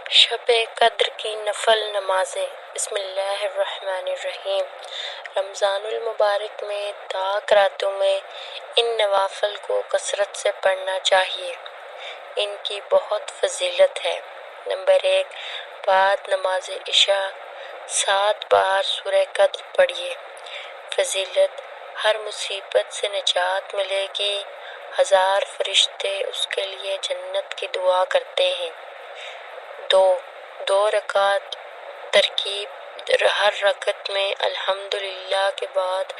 شب قدر کی نفل نمازیں۔ بسم اللہ الرحمن الرحیم۔ رمضان المبارک میں طاق راتوں میں ان نوافل کو کثرت سے پڑھنا چاہیے۔ ان کی بہت فضیلت ہے۔ نمبر 1، بعد نماز عشاء 7 بار سورہ قدر پڑھیے۔ فضیلت: ہر مصیبت سے نجات ملے گی، 1000 فرشتے اس کے لیے جنت کی دعا کرتے ہیں۔ 2 رکعت ترکیب: ہر رکعت میں الحمدللہ کے بعد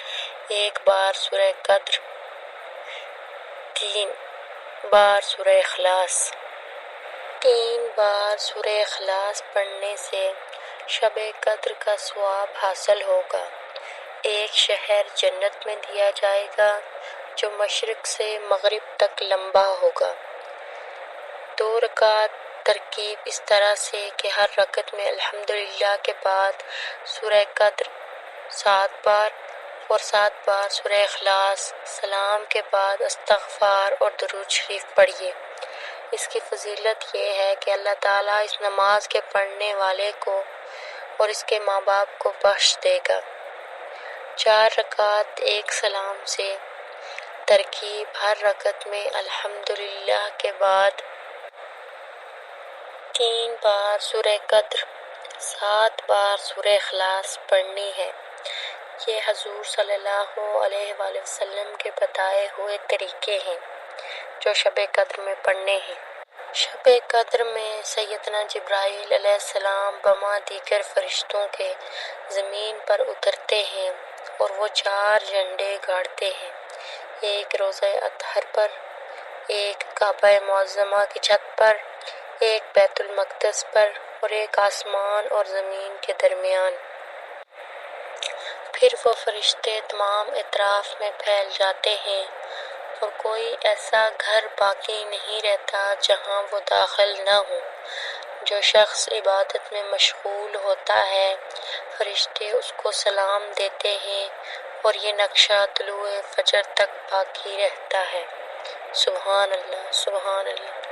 1 بار سورہ قدر، 3 بار سورہ اخلاص۔ 3 بار سورہ اخلاص پڑھنے سے شب قدر کا ثواب حاصل ہوگا۔ ایک شہر جنت میں دیا جائے گا جو مشرق سے مغرب تک لمبا ہوگا۔ 2 رکعت ترکیب اس طرح سے کہ ہر رکعت میں الحمدللہ کے بعد سورہ قدر 7 بار اور 7 بار سورہ اخلاص، سلام کے بعد استغفار اور درود شریف پڑھیے۔ اس کی فضیلت یہ ہے کہ اللہ تعالیٰ اس نماز کے پڑھنے والے کو اور اس کے ماں باپ کو بخش دے گا۔ 4 رکعت ایک سلام سے ترکیب: ہر رکعت میں الحمدللہ کے بعد 3 بار سورہ قدر، 7 بار سورہ اخلاص پڑھنی ہے۔ یہ حضور صلی اللہ علیہ وآلہ وسلم کے بتائے ہوئے طریقے ہیں جو شب قدر میں پڑھنے ہیں۔ شب قدر میں سیدنا جبرائیل علیہ السلام بما دیگر فرشتوں کے زمین پر اترتے ہیں اور وہ 4 جھنڈے گاڑتے ہیں، ایک روضہ اطہر پر، ایک کعبہ معظمہ کی چھت پر، ایک بیت المقدس پر اور ایک آسمان اور زمین کے درمیان۔ پھر وہ فرشتے تمام اطراف میں پھیل جاتے ہیں اور کوئی ایسا گھر باقی نہیں رہتا جہاں وہ داخل نہ ہوں۔ جو شخص عبادت میں مشغول ہوتا ہے، فرشتے اس کو سلام دیتے ہیں اور یہ نقشہ طلوع فجر تک باقی رہتا ہے۔ سبحان اللہ، سبحان اللہ۔